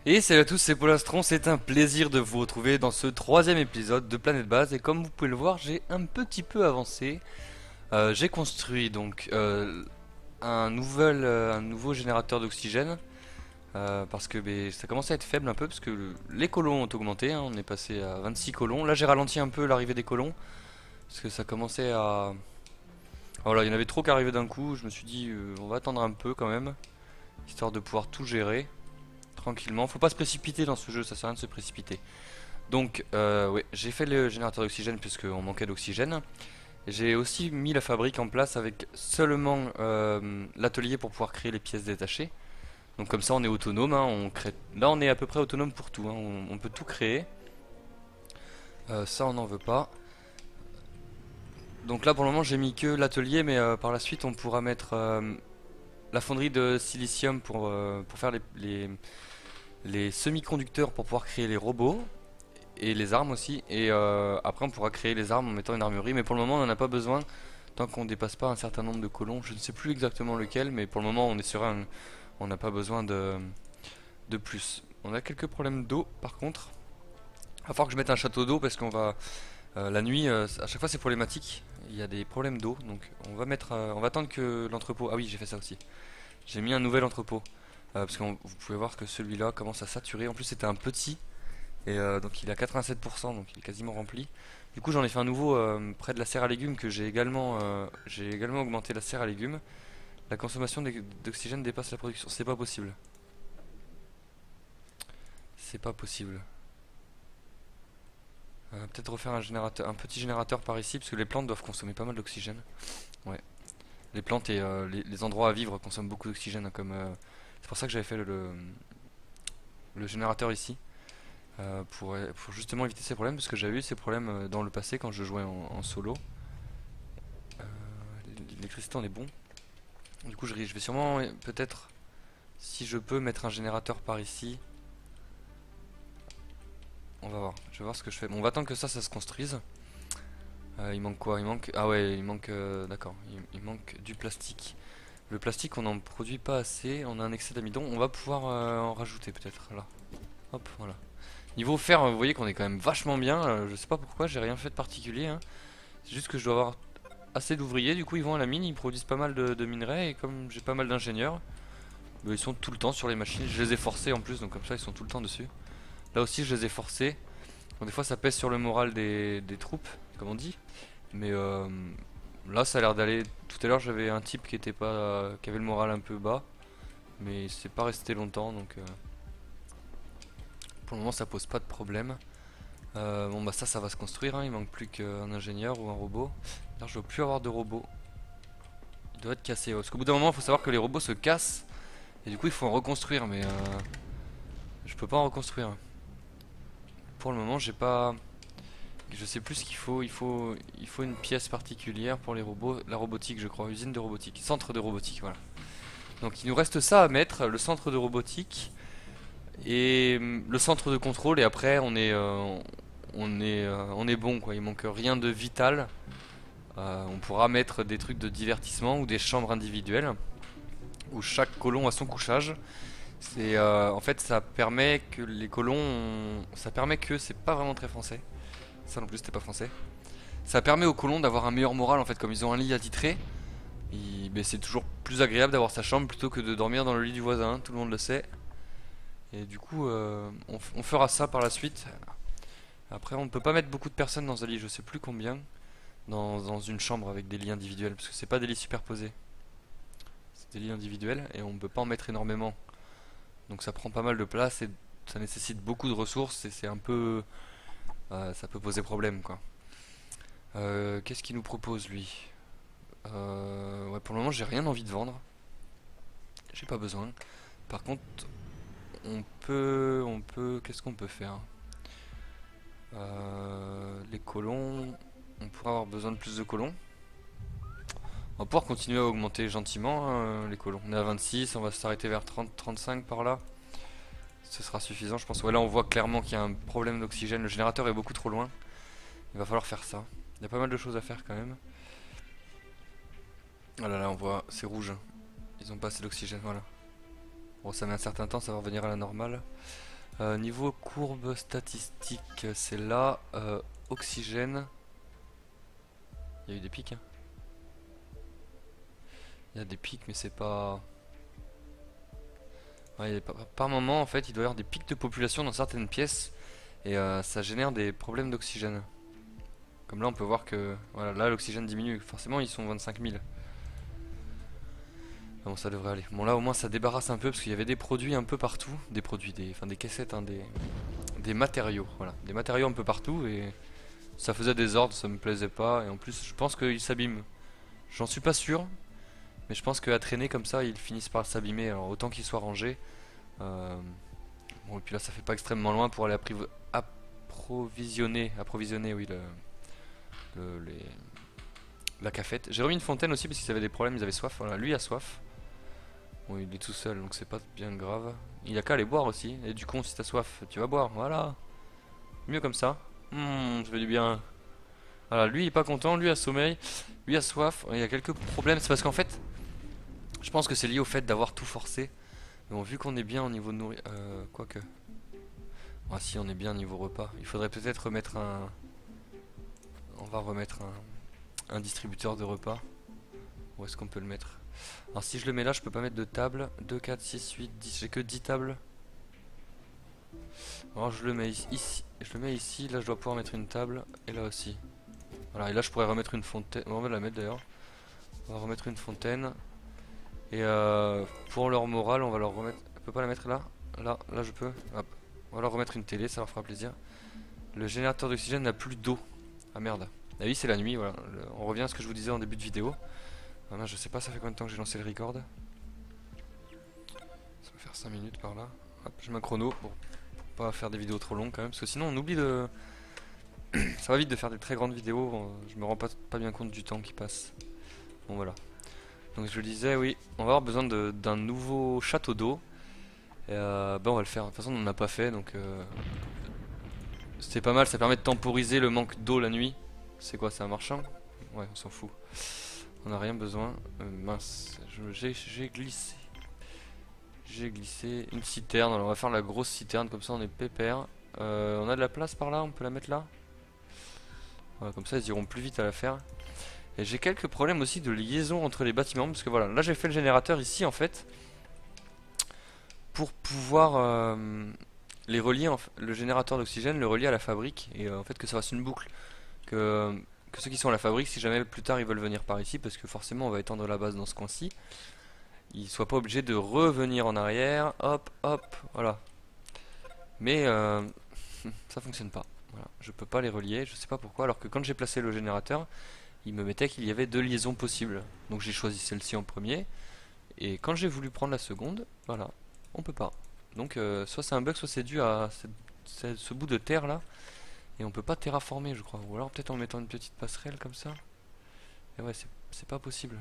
Et salut à tous, c'est Polastron, c'est un plaisir de vous retrouver dans ce troisième épisode de Planète Base. Et comme vous pouvez le voir, j'ai un petit peu avancé. J'ai construit donc un nouveau générateur d'oxygène. Parce que ça commence à être faible un peu, parce que les colons ont augmenté, hein, on est passé à 26 colons. Là j'ai ralenti un peu l'arrivée des colons, parce que ça commençait à... Voilà, il y en avait trop qui arrivaient d'un coup, je me suis dit on va attendre un peu quand même, histoire de pouvoir tout gérer tranquillement. Faut pas se précipiter dans ce jeu, ça sert à rien de se précipiter. Donc, ouais, j'ai fait le générateur d'oxygène puisqu'on manquait d'oxygène. J'ai aussi mis la fabrique en place avec seulement l'atelier pour pouvoir créer les pièces détachées. Donc comme ça on est autonome, hein, on crée... Là on est à peu près autonome pour tout, hein, on peut tout créer. Ça on n'en veut pas. Donc là pour le moment j'ai mis que l'atelier, mais par la suite on pourra mettre la fonderie de silicium pour faire les semi-conducteurs pour pouvoir créer les robots. Et les armes aussi. Et après on pourra créer les armes en mettant une armurerie. Mais pour le moment on n'en a pas besoin tant qu'on dépasse pas un certain nombre de colons. Je ne sais plus exactement lequel, mais pour le moment on est sur un... On n'a pas besoin de plus. On a quelques problèmes d'eau par contre. Il va falloir que je mette un château d'eau parce qu'on va... la nuit, à chaque fois c'est problématique. Il y a des problèmes d'eau. Donc on va mettre... on va attendre que l'entrepôt... Ah oui, j'ai fait ça aussi. J'ai mis un nouvel entrepôt. Parce que vous pouvez voir que celui-là commence à saturer. En plus c'était un petit. Et donc il est à 87%, donc il est quasiment rempli. Du coup j'en ai fait un nouveau près de la serre à légumes que j'ai également augmenté la serre à légumes. La consommation d'oxygène dépasse la production. C'est pas possible. C'est pas possible. Peut-être refaire un générateur, un petit générateur par ici, parce que les plantes doivent consommer pas mal d'oxygène. Ouais. Les plantes et les endroits à vivre consomment beaucoup d'oxygène, hein, comme c'est pour ça que j'avais fait le générateur ici. Pour justement éviter ces problèmes, parce que j'avais eu ces problèmes dans le passé quand je jouais en solo. L'électricité en est bon. Du coup, je vais sûrement, peut-être, si je peux, mettre un générateur par ici. On va voir. Je vais voir ce que je fais. Bon, on va attendre que ça se construise. Il manque quoi? Il manque... Ah ouais, il manque... d'accord. Il manque du plastique. Le plastique, on n'en produit pas assez. On a un excès d'amidon. On va pouvoir en rajouter peut-être. Là. Hop, voilà. Niveau fer, vous voyez qu'on est quand même vachement bien. Je sais pas pourquoi, j'ai rien fait de particulier, hein. C'est juste que je dois avoir assez d'ouvriers. Du coup, ils vont à la mine, ils produisent pas mal de minerais. Et comme j'ai pas mal d'ingénieurs, bah, ils sont tout le temps sur les machines. Je les ai forcés en plus, donc comme ça, ils sont tout le temps dessus. Là aussi, je les ai forcés. Bon, des fois, ça pèse sur le moral des troupes, comme on dit. Mais là, ça a l'air d'aller. Tout à l'heure, j'avais un type qui était pas, qui avait le moral un peu bas, mais c'est pas resté longtemps, donc pour le moment, ça pose pas de problème. Bon, bah ça va se construire, hein. Il manque plus qu'un ingénieur ou un robot. Alors, je dois plus avoir de robots. Il doit être cassé, ouais. Parce qu'au bout d'un moment, il faut savoir que les robots se cassent et du coup, il faut en reconstruire, mais je peux pas en reconstruire. Pour le moment, j'ai pas. Je sais plus ce qu'il faut. Il faut une pièce particulière pour les robots. La robotique, je crois. Usine de robotique. Centre de robotique, voilà. Donc il nous reste ça à mettre. Le centre de robotique. Et le centre de contrôle. Et après, on est bon, quoi. Il manque rien de vital. On pourra mettre des trucs de divertissement ou des chambres individuelles. Où chaque colon a son couchage. En fait, ça permet que les colons. Ça permet que. C'est pas vraiment très français. Ça non plus, c'était pas français. Ça permet aux colons d'avoir un meilleur moral en fait, comme ils ont un lit attitré. Ben, c'est toujours plus agréable d'avoir sa chambre plutôt que de dormir dans le lit du voisin, tout le monde le sait. Et du coup, on fera ça par la suite. Après, on ne peut pas mettre beaucoup de personnes dans un lit, je sais plus combien, dans une chambre avec des lits individuels, parce que c'est pas des lits superposés. C'est des lits individuels et on ne peut pas en mettre énormément. Donc ça prend pas mal de place et ça nécessite beaucoup de ressources et c'est un peu... ça peut poser problème quoi. Qu'est-ce qu'il nous propose lui? Ouais, pour le moment, j'ai rien envie de vendre. J'ai pas besoin. Par contre, qu'est-ce qu'on peut faire? Les colons, on pourra avoir besoin de plus de colons. On va pouvoir continuer à augmenter gentiment les colons. On est à 26, on va s'arrêter vers 30-35 par là. Ce sera suffisant, je pense. Ouais, là, on voit clairement qu'il y a un problème d'oxygène. Le générateur est beaucoup trop loin. Il va falloir faire ça. Il y a pas mal de choses à faire quand même. Oh là là, on voit, c'est rouge. Ils ont pas assez d'oxygène, voilà. Bon, ça met un certain temps, ça va revenir à la normale. Niveau courbe statistique, c'est là. Oxygène. Il y a eu des pics, hein. Il y a des pics, mais c'est pas... Ouais, par moment, en fait, il doit y avoir des pics de population dans certaines pièces. Et ça génère des problèmes d'oxygène. Comme là, on peut voir que... Voilà, là, l'oxygène diminue. Forcément, ils sont 25 000. Bon, ça devrait aller. Bon, là, au moins, ça débarrasse un peu, parce qu'il y avait des produits un peu partout. Des produits, enfin, des caissettes, hein, des matériaux. Voilà, des matériaux un peu partout, et... Ça faisait des ordres, ça me plaisait pas. Et en plus, je pense qu'ils s'abîment. J'en suis pas sûr. Mais je pense qu'à traîner comme ça, ils finissent par s'abîmer. Alors autant qu'ils soient rangés. Bon, et puis là, ça fait pas extrêmement loin pour aller approvisionner, oui, la cafette. J'ai remis une fontaine aussi parce qu'ils avaient des problèmes, ils avaient soif. Voilà, lui a soif. Bon, il est tout seul, donc c'est pas bien grave. Il a qu'à aller boire aussi. Et du coup, si t'as soif, tu vas boire. Voilà. Mieux comme ça. Ça fait du bien. Voilà, lui il est pas content, lui a sommeil, lui a soif. Il y a quelques problèmes. C'est parce qu'en fait, je pense que c'est lié au fait d'avoir tout forcé. Mais bon, vu qu'on est bien au niveau de nourriture, quoique. Ah si, on est bien niveau repas. Il faudrait peut-être remettre un... On va remettre un distributeur de repas. Où est-ce qu'on peut le mettre? Alors si je le mets là, je peux pas mettre de table. 2, 4, 6, 8, 10. J'ai que 10 tables. Alors je le mets ici. Je le mets ici. Là, je dois pouvoir mettre une table. Et là aussi. Voilà, et là, je pourrais remettre une fontaine. On va la mettre d'ailleurs. On va remettre une fontaine. Et pour leur morale, on va leur remettre... Je peux pas la mettre là? Là je peux. Hop. On va leur remettre une télé, ça leur fera plaisir. Le générateur d'oxygène n'a plus d'eau. Ah merde. Ah oui, c'est la nuit, voilà. On revient à ce que je vous disais en début de vidéo. Ah non, je sais pas, ça fait combien de temps que j'ai lancé le record. Ça va faire 5 minutes par là. Hop, je mets un chrono pour pas faire des vidéos trop longues quand même. Parce que sinon on oublie de... Ça va vite de faire des très grandes vidéos. Je me rends pas bien compte du temps qui passe. Bon voilà. Donc je le disais, oui, on va avoir besoin d'un nouveau château d'eau. Et ben on va le faire. De toute façon on n'en a pas fait, donc c'est pas mal. Ça permet de temporiser le manque d'eau la nuit. C'est quoi, c'est un marchand? Ouais, on s'en fout. On n'a rien besoin. Mince, j'ai glissé. J'ai glissé une citerne. Alors on va faire la grosse citerne, comme ça on est pépère. On a de la place par là, on peut la mettre là. Voilà, comme ça ils iront plus vite à la faire. Et j'ai quelques problèmes aussi de liaison entre les bâtiments, parce que voilà, là j'ai fait le générateur ici en fait, pour pouvoir les relier, le générateur d'oxygène, le relier à la fabrique, et en fait que ça fasse une boucle, que ceux qui sont à la fabrique, si jamais plus tard ils veulent venir par ici, parce que forcément on va étendre la base dans ce coin-ci, ils soient pas obligés de revenir en arrière, hop, hop, voilà. Mais ça fonctionne pas, voilà, je peux pas les relier, je sais pas pourquoi, alors que quand j'ai placé le générateur, il me mettait qu'il y avait 2 liaisons possibles. Donc j'ai choisi celle-ci en premier. Et quand j'ai voulu prendre la seconde, voilà, on peut pas. Donc soit c'est un bug, soit c'est dû à ce bout de terre là. Et on peut pas terraformer, je crois. Ou alors peut-être en mettant une petite passerelle comme ça. Et ouais, c'est pas possible.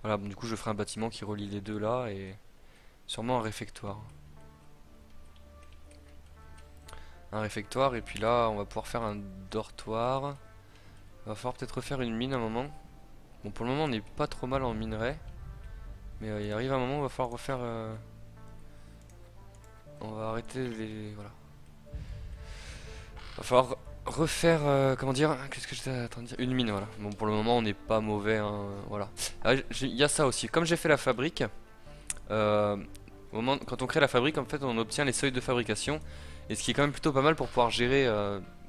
Voilà, bon, du coup je ferai un bâtiment qui relie les deux là. Et sûrement un réfectoire. Un réfectoire, et puis là on va pouvoir faire un dortoir. Il va falloir peut-être refaire une mine à un moment. Bon, pour le moment on n'est pas trop mal en minerai. Mais il arrive un moment où il va falloir refaire... On va arrêter les... Voilà. Il va falloir refaire... comment dire? Qu'est-ce que j'étais en train de dire? Une mine, voilà. Bon, pour le moment on n'est pas mauvais, hein, voilà. Il y a ça aussi. Comme j'ai fait la fabrique... au moment, quand on crée la fabrique, en fait on obtient les seuils de fabrication. Et ce qui est quand même plutôt pas mal pour pouvoir gérer...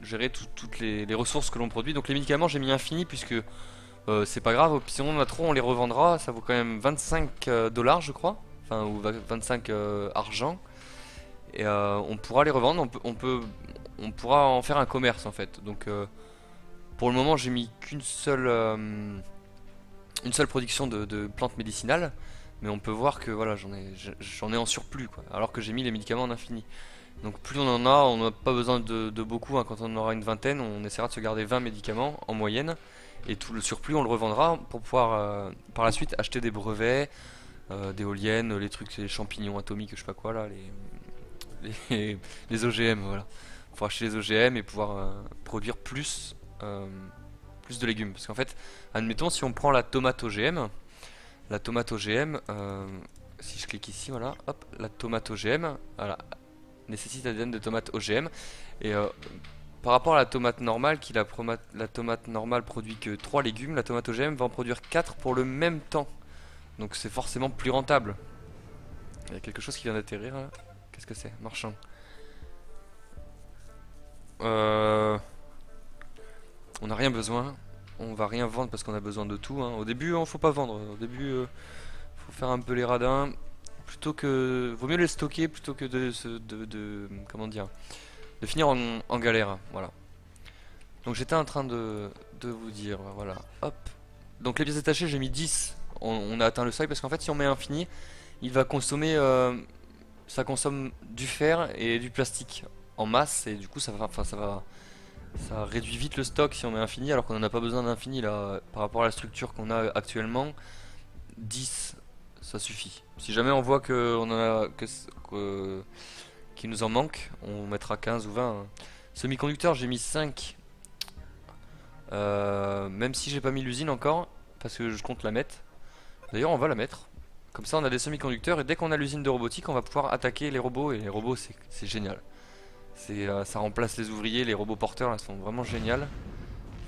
gérer toutes les ressources que l'on produit. Donc les médicaments j'ai mis infini puisque c'est pas grave, si on en a trop on les revendra. Ça vaut quand même 25 dollars je crois, enfin ou 25 argent. Et on pourra les revendre, on pourra en faire un commerce en fait. Donc pour le moment j'ai mis qu'une seule une seule production de plantes médicinales. Mais on peut voir que voilà j'en ai en surplus quoi, alors que j'ai mis les médicaments en infini. Donc plus on en a, on n'a pas besoin de beaucoup, hein. Quand on en aura une vingtaine, on essaiera de se garder 20 médicaments en moyenne. Et tout le surplus, on le revendra pour pouvoir par la suite acheter des brevets, d'éoliennes, les trucs, les champignons atomiques, je sais pas quoi là, les OGM, voilà. Pour acheter les OGM et pouvoir produire plus de légumes. Parce qu'en fait, admettons, si on prend la tomate OGM, si je clique ici, voilà, hop, la tomate OGM, voilà. nécessite ADN de tomate OGM. Et par rapport à la tomate normale, la tomate normale produit que 3 légumes, la tomate OGM va en produire 4 pour le même temps. Donc c'est forcément plus rentable. Il y a quelque chose qui vient d'atterrir là. Qu'est-ce que c'est? Marchand. On n'a rien besoin. On va rien vendre parce qu'on a besoin de tout, hein. Au début, faut pas vendre. Au début, faut faire un peu les radins. Vaut mieux les stocker plutôt que comment dire, de finir en galère. Voilà. Donc j'étais en train de vous dire, voilà. Hop. Donc les pièces détachées, j'ai mis 10. On a atteint le seuil parce qu'en fait, si on met infini, il va consommer. Ça consomme du fer et du plastique en masse et du coup ça réduit vite le stock si on met infini alors qu'on n'en a pas besoin d'infini là par rapport à la structure qu'on a actuellement. 10 ça suffit. Si jamais on voit que on en a qu'il nous en manque, on mettra 15 ou 20, hein. Semi-conducteur j'ai mis 5, même si j'ai pas mis l'usine encore parce que je compte la mettre. D'ailleurs on va la mettre. Comme ça on a des semi-conducteurs et dès qu'on a l'usine de robotique on va pouvoir attaquer les robots et les robots c'est génial. Ça remplace les ouvriers, les robots porteurs là sont vraiment géniaux.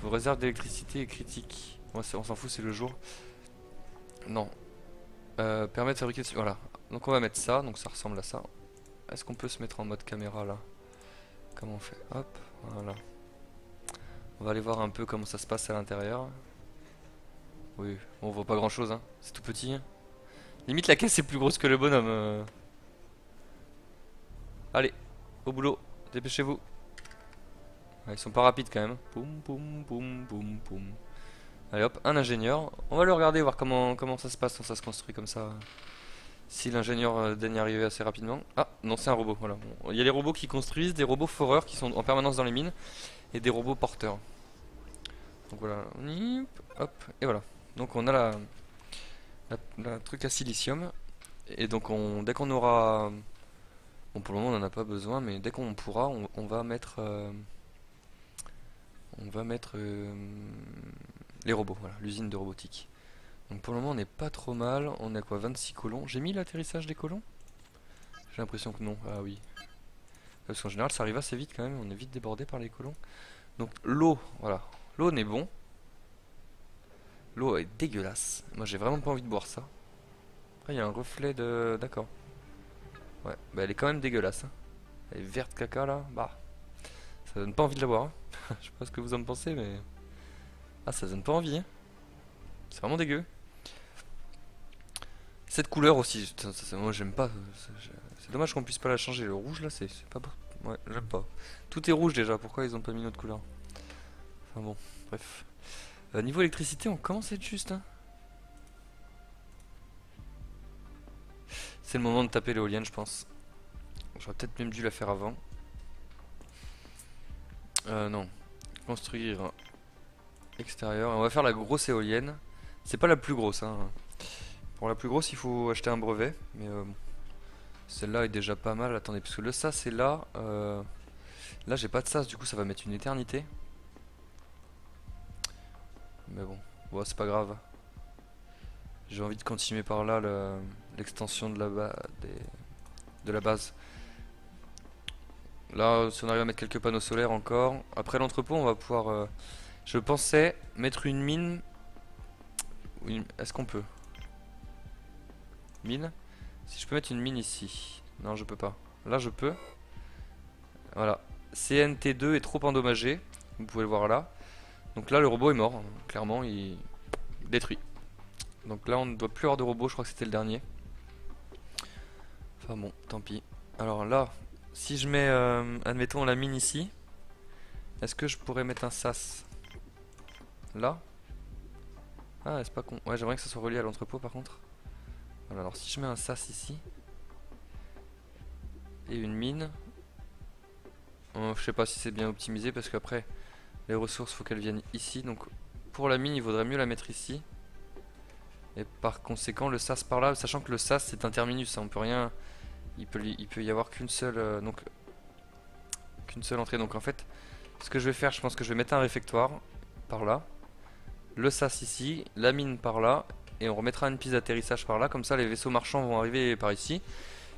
Vos réserves d'électricité est critique. On s'en fout, c'est le jour. Non. Permet de fabriquer... Voilà. Donc on va mettre ça, donc ça ressemble à ça. Est-ce qu'on peut se mettre en mode caméra là? Comment on fait? Hop, voilà. On va aller voir un peu comment ça se passe à l'intérieur. Oui, on voit pas grand chose, hein. C'est tout petit, hein. Limite la caisse est plus grosse que le bonhomme. Allez, au boulot, dépêchez-vous. Ouais, ils sont pas rapides quand même. Poum poum poum poum poum. Allez hop, un ingénieur. On va le regarder, voir comment ça se passe quand ça se construit comme ça. Si l'ingénieur daigne y arriver assez rapidement. Ah non, c'est un robot, voilà. Bon, il y a les robots qui construisent, des robots foreurs qui sont en permanence dans les mines, et des robots porteurs. Donc voilà, hop, et voilà. Donc on a la truc à silicium. Et donc dès qu'on aura... Bon, pour le moment on n'en a pas besoin, mais dès qu'on pourra, on va mettre... les robots, voilà, l'usine de robotique. Donc pour le moment on n'est pas trop mal. On a quoi, 26 colons. J'ai mis l'atterrissage des colons? J'ai l'impression que non. Ah oui. Parce qu'en général ça arrive assez vite quand même. On est vite débordé par les colons. Donc l'eau, voilà. L'eau n'est bon. L'eau est dégueulasse. Moi j'ai vraiment pas envie de boire ça. Après il y a un reflet de... D'accord. Ouais, bah elle est quand même dégueulasse, hein. Elle est verte caca là. Bah, ça donne pas envie de la boire, hein. Je sais pas ce que vous en pensez mais... Ah, ça donne pas envie, hein. C'est vraiment dégueu. Cette couleur aussi, moi j'aime pas. C'est dommage qu'on puisse pas la changer. Le rouge là, c'est pas beau. Ouais, j'aime pas. Tout est rouge déjà, pourquoi ils ont pas mis notre couleur? Enfin bon, bref. Niveau électricité, on commence à être juste, hein. C'est le moment de taper l'éolienne, je pense. J'aurais peut-être même dû la faire avant. Non. Construire extérieur. On va faire la grosse éolienne. C'est pas la plus grosse, hein. Pour la plus grosse, il faut acheter un brevet. Mais bon. Celle-là est déjà pas mal. Attendez, parce que le sas est là. Là, j'ai pas de sas, du coup, ça va mettre une éternité. Mais bon, bon, c'est pas grave. J'ai envie de continuer par là l'extension de la base. Là, si on arrive à mettre quelques panneaux solaires encore. Après l'entrepôt, on va pouvoir... je pensais mettre une mine... Est-ce qu'on peut? Mine? Si je peux mettre une mine ici. Non, je peux pas. Là, je peux. Voilà. CNT2 est trop endommagé. Vous pouvez le voir là. Donc là, le robot est mort. Clairement, il détruit. Donc là, on ne doit plus avoir de robot. Je crois que c'était le dernier. Enfin bon, tant pis. Alors là, si je mets, admettons, la mine ici, est-ce que je pourrais mettre un sas là? Ah, c'est pas con. Ouais, j'aimerais que ça soit relié à l'entrepôt par contre. Voilà, alors si je mets un sas ici et une mine, je sais pas si c'est bien optimisé parce qu'après les ressources faut qu'elles viennent ici. Donc pour la mine, il vaudrait mieux la mettre ici. Et par conséquent, le sas par là, sachant que le sas c'est un terminus, hein, on peut rien. Il peut y avoir qu'une seule entrée. Donc en fait, ce que je vais faire, je pense que je vais mettre un réfectoire par là, le sas ici, la mine par là, et on remettra une piste d'atterrissage par là. Comme ça, les vaisseaux marchands vont arriver par ici.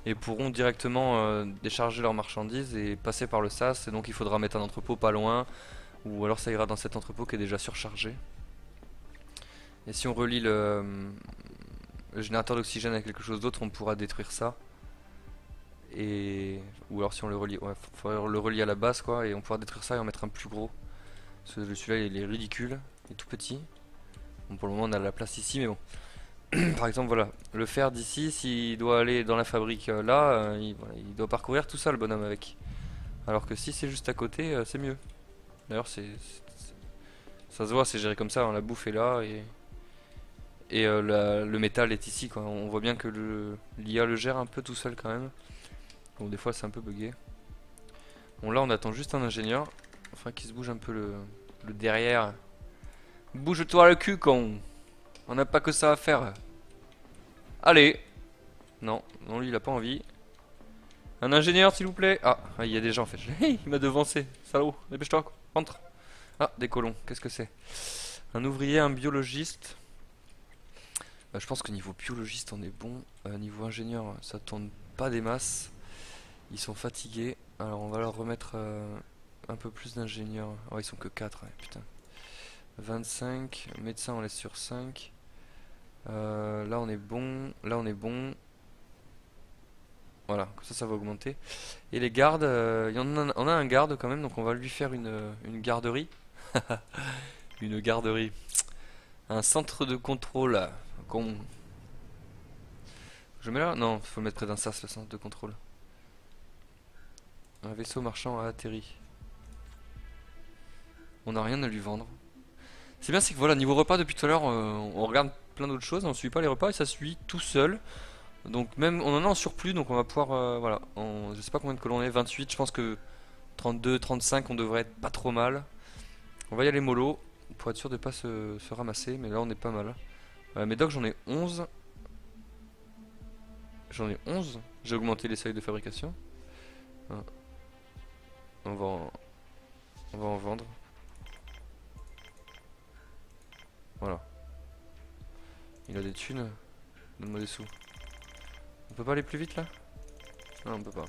et pourront directement décharger leurs marchandises et passer par le sas. Et donc il faudra mettre un entrepôt pas loin, ou alors ça ira dans cet entrepôt qui est déjà surchargé. Et si on relie le générateur d'oxygène à quelque chose d'autre, on pourra détruire ça. Et ou alors si on le relie, ouais, faut le relier à la base quoi, et on pourra détruire ça et en mettre un plus gros. Parce que celui-là il est ridicule, il est tout petit. Bon, pour le moment on a la place ici, mais bon. Par exemple voilà, le fer d'ici, s'il doit aller dans la fabrique là, voilà, il doit parcourir tout ça le bonhomme avec. Alors que si c'est juste à côté, c'est mieux. D'ailleurs ça se voit, c'est géré comme ça, hein, la bouffe est là et le métal est ici quoi. On voit bien que l'IA le gère un peu tout seul quand même. Bon des fois c'est un peu bugué. Bon là on attend juste un ingénieur, enfin qu'il se bouge un peu le derrière. Bouge-toi le cul con. On n'a pas que ça à faire. Allez. Non, non lui il a pas envie. Un ingénieur s'il vous plaît. Ah, il y a des gens en fait. Hey, il m'a devancé. Salaud, dépêche-toi, rentre. Ah, des colons, qu'est-ce que c'est? Un ouvrier, un biologiste. Je pense que niveau biologiste on est bon. Niveau ingénieur ça tourne pas des masses. Ils sont fatigués. Alors on va leur remettre un peu plus d'ingénieurs. Oh ils sont que 4, ouais, putain. 25. Médecin on laisse sur 5. Là on est bon. Là on est bon. Voilà, comme ça va augmenter. Et les gardes, on a un garde quand même, donc on va lui faire une garderie. Une garderie. Un centre de contrôle. Con. Je mets là? Non, faut le mettre près d'un sas, le centre de contrôle. Un vaisseau marchand a atterri. On n'a rien à lui vendre. C'est bien, c'est que voilà, niveau repas, depuis tout à l'heure, on regarde plein d'autres choses, on suit pas les repas et ça suit tout seul. Donc même, on en a en surplus, donc on va pouvoir, voilà, je sais pas combien de colons on est, 28, je pense que 32, 35, on devrait être pas trop mal. On va y aller mollo, pour être sûr de pas se ramasser, mais là on est pas mal. Médoc j'en ai 11. J'en ai 11. J'ai augmenté les seuils de fabrication. Ah. On va en vendre. Voilà. Il a des thunes. Donne-moi des sous. On peut pas aller plus vite là? Non, on peut pas.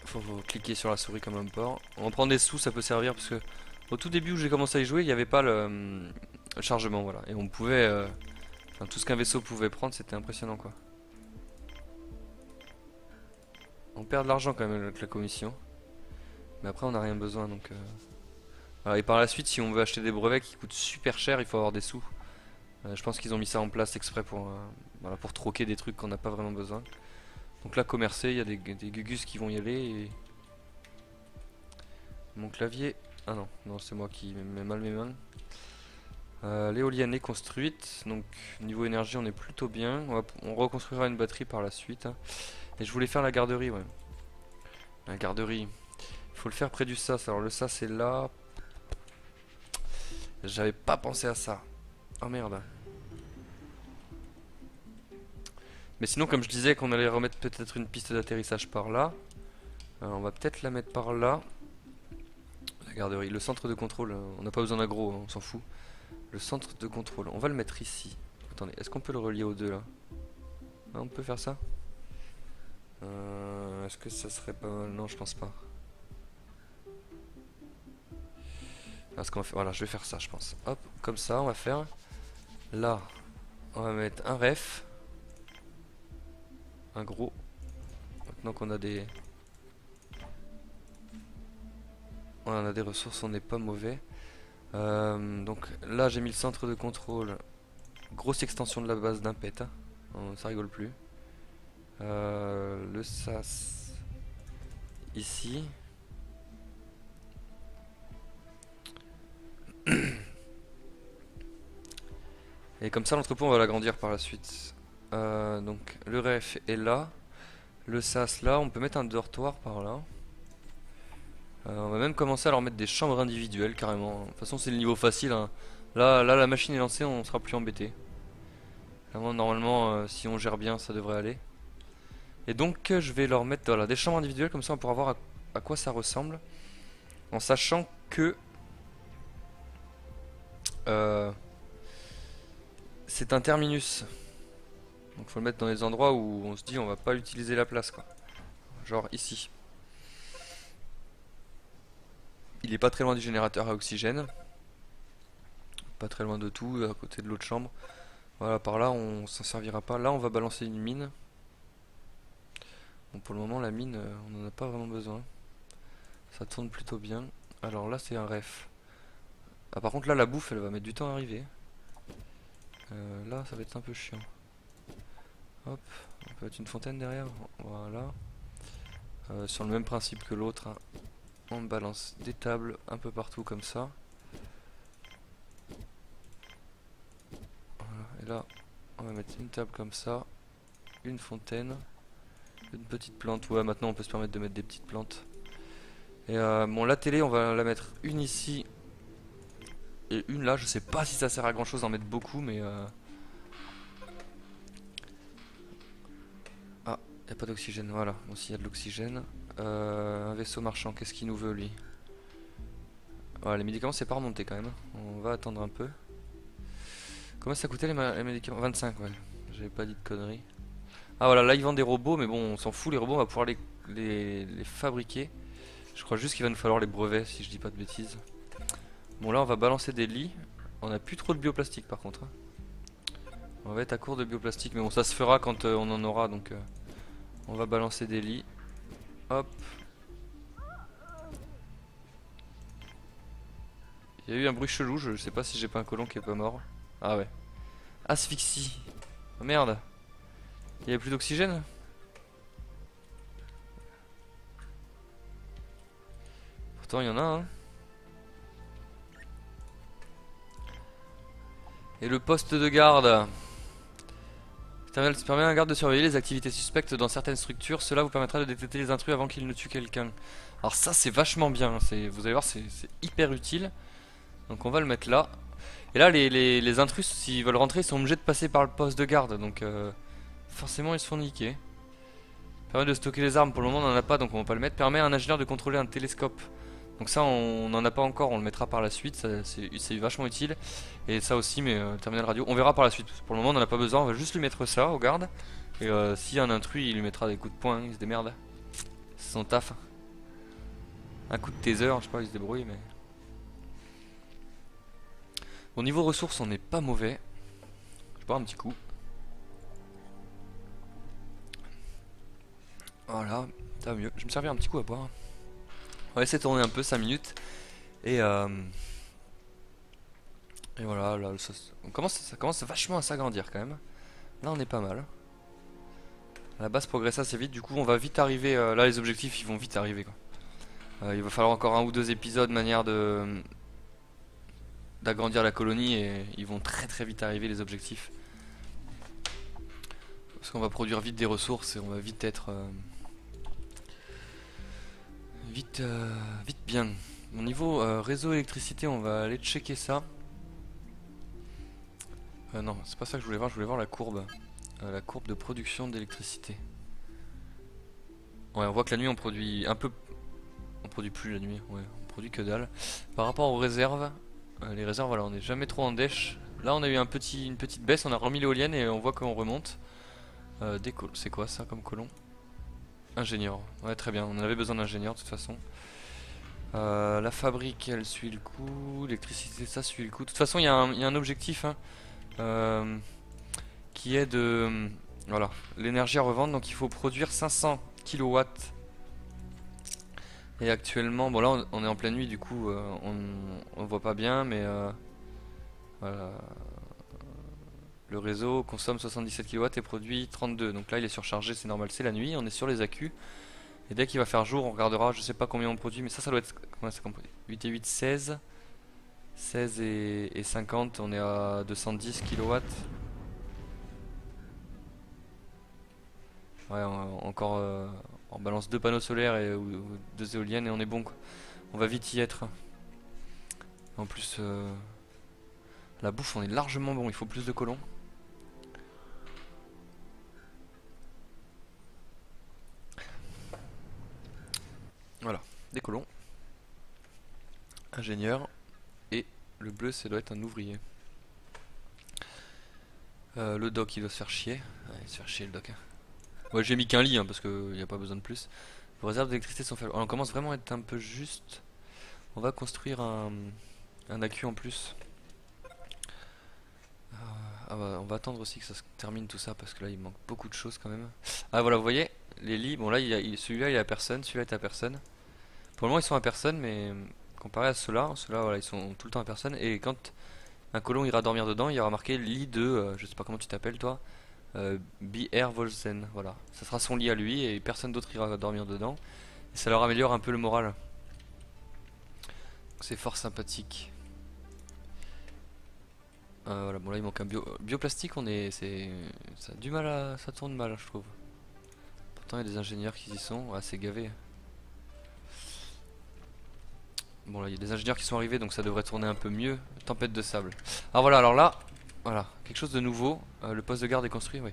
Faut cliquer sur la souris comme un porc. On prend des sous, ça peut servir parce que au tout début où j'ai commencé à y jouer, il n'y avait pas le chargement, voilà. Et on pouvait, enfin, tout ce qu'un vaisseau pouvait prendre, c'était impressionnant quoi. On perd de l'argent quand même avec la commission, mais après on n'a rien besoin donc. Voilà. Et par la suite, si on veut acheter des brevets qui coûtent super cher, il faut avoir des sous. Je pense qu'ils ont mis ça en place exprès pour, voilà, pour troquer des trucs qu'on n'a pas vraiment besoin. Donc là, commercer, il y a des gugus qui vont y aller. Et... Mon clavier. Ah non, non, c'est moi qui mets mal mes mains. L'éolienne est construite. Donc niveau énergie, on est plutôt bien. On reconstruira une batterie par la suite. Et je voulais faire la garderie, ouais. La garderie. Il faut le faire près du sas. Alors le sas c'est là. J'avais pas pensé à ça. Oh merde. Mais sinon, comme je disais qu'on allait remettre peut-être une piste d'atterrissage par là. On va peut-être la mettre par là. La garderie, le centre de contrôle, on n'a pas besoin d'agro, hein, on s'en fout. Le centre de contrôle, on va le mettre ici. Attendez, est-ce qu'on peut le relier aux deux là? Ah, on peut faire ça? Est-ce que ça serait pas mal? Non, je pense pas. Parce qu'on fait... Voilà, je vais faire ça, je pense. Hop, comme ça, on va faire. Là, on va mettre un ref. Un gros. Maintenant qu'on a des... Ouais, on a des ressources, on n'est pas mauvais. Donc là, j'ai mis le centre de contrôle. Grosse extension de la base d'un pet. Hein. Ça rigole plus. Le sas ici. Et comme ça l'entrepôt on va l'agrandir par la suite. Donc le ref est là. Le sas là, on peut mettre un dortoir par là. On va même commencer à leur mettre des chambres individuelles carrément. De toute façon c'est le niveau facile. Hein. Là la machine est lancée, on sera plus embêté. Normalement si on gère bien ça devrait aller. Et donc je vais leur mettre voilà, des chambres individuelles, comme ça on pourra voir à quoi ça ressemble. En sachant que c'est un terminus. Donc faut le mettre dans les endroits où on se dit on va pas utiliser la place quoi. Genre ici. Il est pas très loin du générateur à oxygène. Pas très loin de tout, à côté de l'autre chambre. Voilà, par là on s'en servira pas. Là on va balancer une mine. Bon pour le moment la mine on en a pas vraiment besoin. Ça tourne plutôt bien. Alors là c'est un ref. Ah par contre là la bouffe elle va mettre du temps à arriver. Là ça va être un peu chiant. Hop, on peut mettre une fontaine derrière. Voilà. Sur le même principe que l'autre, hein. On balance des tables un peu partout comme ça. Voilà. Et là on va mettre une table comme ça. Une fontaine. Une petite plante. Ouais maintenant on peut se permettre de mettre des petites plantes. Et bon la télé on va la mettre une ici. Et une là. Je sais pas si ça sert à grand chose d'en mettre beaucoup mais... Ah, il n'y a pas d'oxygène, voilà. Bon, s'il y a de l'oxygène. Un vaisseau marchand, qu'est-ce qu'il nous veut lui? Voilà, les médicaments c'est pas remonté quand même. On va attendre un peu. Combien ça coûtait les médicaments? 25, ouais. J'avais pas dit de conneries. Ah voilà, là ils vendent des robots, mais bon, on s'en fout, les robots, on va pouvoir les fabriquer. Je crois juste qu'il va nous falloir les brevets, si je dis pas de bêtises. Bon, là on va balancer des lits. On a plus trop de bioplastique par contre, hein. On va être à court de bioplastique, mais bon, ça se fera quand on en aura, donc on va balancer des lits. Hop. Il y a eu un bruit chelou, je sais pas si j'ai pas un colon qui est pas mort. Ah ouais. Asphyxie. Oh merde. Il y avait plus d'oxygène? Pourtant il y en a hein. Et le poste de garde. Terminal permet à un garde de surveiller les activités suspectes dans certaines structures. Cela vous permettra de détecter les intrus avant qu'ils ne tuent quelqu'un. Alors ça c'est vachement bien, vous allez voir c'est hyper utile. Donc on va le mettre là. Et là les intrus s'ils veulent rentrer ils sont obligés de passer par le poste de garde. Donc forcément ils se font niquer. Permet de stocker les armes, pour le moment on n'en a pas donc on va pas le mettre. Permet à un ingénieur de contrôler un télescope. Donc ça on n'en a pas encore, on le mettra par la suite, c'est vachement utile. Et ça aussi mais terminal radio, on verra par la suite. Pour le moment on n'en a pas besoin, on va juste lui mettre ça au garde. Et s'il y a un intrus il lui mettra des coups de poing, il se démerde. C'est son taf. Un coup de taser, je sais pas, il se débrouille mais... Bon niveau ressources on n'est pas mauvais. Je bois un petit coup. Voilà, ça va mieux. Je me servir un petit coup à boire. On va laisser tourner un peu, 5 minutes. Et voilà, là, ça commence vachement à s'agrandir quand même. Là on est pas mal. La base progresse assez vite, du coup on va vite arriver. Là les objectifs ils vont vite arriver quoi. Il va falloir encore un ou deux épisodes manière d'agrandir la colonie et ils vont très vite arriver les objectifs. Parce qu'on va produire vite des ressources et on va vite être vite bien. Mon niveau réseau électricité, on va aller checker ça. Non, c'est pas ça que je voulais voir la courbe. La courbe de production d'électricité. Ouais, on voit que la nuit on produit un peu. On produit plus la nuit, ouais, on produit que dalle. Par rapport aux réserves, les réserves, voilà, on n'est jamais trop en dèche. Là on a eu une petite baisse, on a remis l'éolienne et on voit qu'on remonte. C'est quoi ça comme colon? Ingénieur, ouais très bien, on avait besoin d'ingénieur de toute façon. La fabrique elle suit le coup, l'électricité ça suit le coup. De toute façon il y a un objectif hein, qui est de... Voilà, l'énergie à revendre, donc il faut produire 500 kilowatts. Et actuellement, bon là on est en pleine nuit du coup on voit pas bien mais voilà. Le réseau consomme 77 kilowatts et produit 32. Donc là il est surchargé, c'est normal, c'est la nuit, on est sur les accus. Et dès qu'il va faire jour, on regardera, je sais pas combien on produit, mais ça doit être... Comment ça compte? 8 et 8, 16. 16 et 50, on est à 210 kilowatts. Ouais, encore... on balance deux panneaux solaires ou deux éoliennes et on est bon quoi. On va vite y être. En plus, la bouffe, on est largement bon, il faut plus de colons. Voilà, des colons. Ingénieur. Et le bleu, ça doit être un ouvrier. Le doc il doit se faire chier. Ouais, il se faire chier le doc, hein. Moi j'ai mis qu'un lit, hein, parce qu'il n'y a pas besoin de plus. Vos réserves d'électricité sont faibles. On commence vraiment à être un peu juste. On va construire un accu en plus. Ah bah, on va attendre aussi que ça se termine tout ça parce que là il manque beaucoup de choses quand même. Ah voilà, vous voyez les lits. Bon là celui-là il est à personne, celui-là est à personne. Pour le moment ils sont à personne, mais comparé à ceux-là voilà, ils sont tout le temps à personne. Et quand un colon ira dormir dedans, il y aura marqué lit de, je sais pas comment tu t'appelles toi, BR Volsen. Voilà, ça sera son lit à lui et personne d'autre ira dormir dedans. Et ça leur améliore un peu le moral. C'est fort sympathique. Voilà, bon là il manque un bioplastique, ça a du mal ça tourne mal je trouve. Pourtant il y a des ingénieurs qui y sont, ah c'est gavé. Bon là il y a des ingénieurs qui sont arrivés donc ça devrait tourner un peu mieux. Tempête de sable. Ah voilà, alors là, voilà, quelque chose de nouveau. Le poste de garde est construit, oui.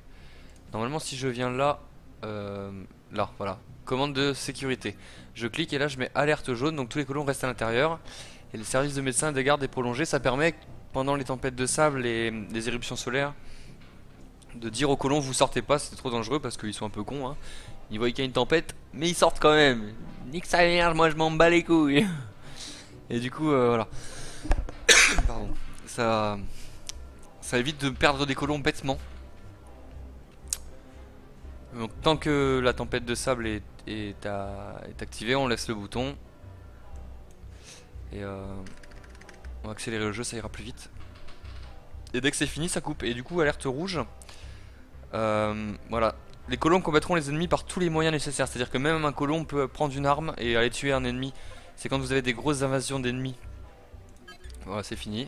Normalement si je viens là, là, voilà, commande de sécurité. Je clique et là je mets alerte jaune, donc tous les colons restent à l'intérieur. Et les services de médecin et de garde est prolongé, ça permet pendant les tempêtes de sable et les éruptions solaires de dire aux colons vous sortez pas, c'est trop dangereux parce qu'ils sont un peu cons, hein. Ils voient qu'il y a une tempête mais ils sortent quand même. Nique sa merde, moi je m'en bats les couilles. Et du coup voilà. Pardon. Ça évite de perdre des colons bêtement. Donc tant que la tempête de sable est activée, on laisse le bouton. Et on va accélérer le jeu, ça ira plus vite. Et dès que c'est fini, ça coupe. Et du coup, alerte rouge. Voilà. Les colons combattront les ennemis par tous les moyens nécessaires. C'est-à-dire que même un colon peut prendre une arme et aller tuer un ennemi. C'est quand vous avez des grosses invasions d'ennemis. Voilà, c'est fini.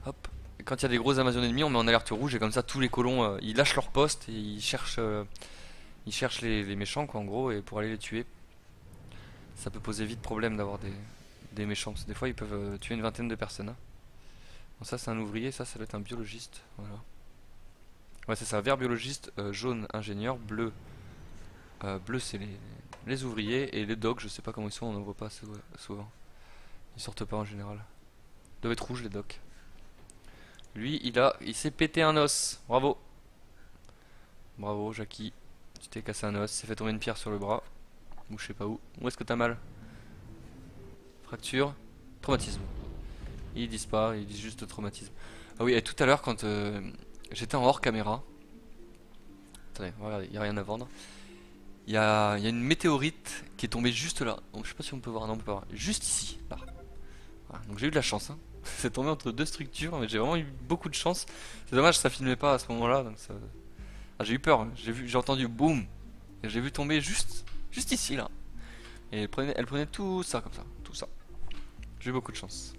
Hop. Et quand il y a des grosses invasions d'ennemis, on met en alerte rouge. Et comme ça, tous les colons, ils lâchent leur poste et ils cherchent les méchants, quoi, en gros, et pour aller les tuer. Ça peut poser vite problème d'avoir des méchants. Parce que des fois, ils peuvent tuer une vingtaine de personnes, hein. Bon, ça, c'est un ouvrier. Ça doit être un biologiste. Voilà. Ouais, c'est ça, vert biologiste, jaune ingénieur, bleu. Bleu c'est les ouvriers et les docs, je sais pas comment ils sont, on n'en voit pas souvent. Ils sortent pas en général. Ils doivent être rouges les docs. Lui il s'est pété un os, bravo. Bravo Jackie, tu t'es cassé un os, s'est fait tomber une pierre sur le bras. Ou je sais pas où. Où est-ce que t'as mal? Fracture, traumatisme. Ils disent pas, ils disent juste traumatisme. Ah oui, et tout à l'heure quand j'étais en hors caméra. Attendez, regardez, il y a rien à vendre. Il y a une météorite qui est tombée juste là. Donc, je sais pas si on peut voir, non on peut pas voir. Juste ici, là. Voilà, donc j'ai eu de la chance, hein. C'est tombé entre deux structures, mais j'ai vraiment eu beaucoup de chance. C'est dommage, ça filmait pas à ce moment-là. Donc ça... Ah, j'ai eu peur, hein. J'ai entendu boum. Et j'ai vu tomber juste ici, là. Et elle prenait tout ça comme ça, tout ça. J'ai eu beaucoup de chance.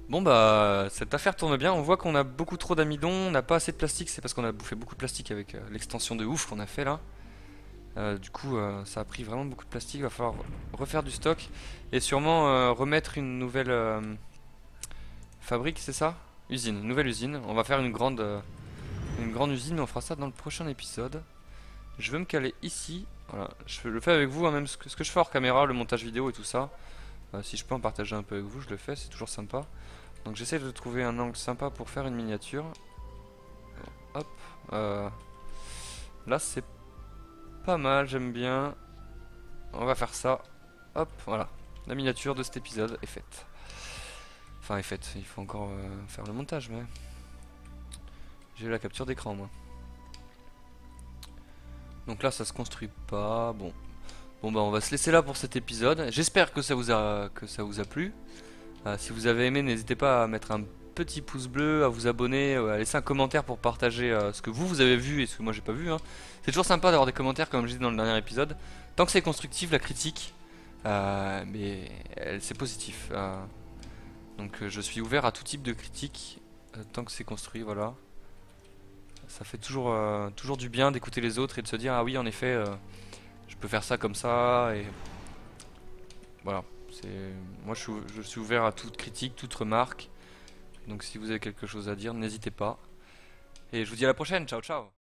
Bon bah cette affaire tourne bien, on voit qu'on a beaucoup trop d'amidon, on n'a pas assez de plastique, c'est parce qu'on a bouffé beaucoup de plastique avec l'extension de ouf qu'on a fait là. Du coup ça a pris vraiment beaucoup de plastique, il va falloir refaire du stock et sûrement remettre une nouvelle fabrique, c'est ça? Usine, une nouvelle usine, on va faire une grande usine mais on fera ça dans le prochain épisode. Je veux me caler ici, voilà, je le fais avec vous, hein, même ce que je fais hors caméra, le montage vidéo et tout ça. Si je peux en partager un peu avec vous, je le fais, c'est toujours sympa. Donc j'essaie de trouver un angle sympa pour faire une miniature. Hop. Là c'est pas mal, j'aime bien. On va faire ça. Hop, voilà. La miniature de cet épisode est faite. Enfin est faite, il faut encore faire le montage mais... J'ai eu la capture d'écran moi. Donc là ça se construit pas, bon. Bon bah on va se laisser là pour cet épisode. J'espère que ça vous a plu. Si vous avez aimé, n'hésitez pas à mettre un petit pouce bleu, à vous abonner, à laisser un commentaire pour partager ce que vous avez vu et ce que moi j'ai pas vu, hein. C'est toujours sympa d'avoir des commentaires comme je dis dans le dernier épisode. Tant que c'est constructif, la critique, mais c'est positif. Donc je suis ouvert à tout type de critique tant que c'est construit, voilà. Ça fait toujours du bien d'écouter les autres et de se dire ah oui en effet je peux faire ça comme ça et voilà. Moi je suis ouvert à toute critique, toute remarque. Donc si vous avez quelque chose à dire, n'hésitez pas. Et je vous dis à la prochaine, ciao ciao.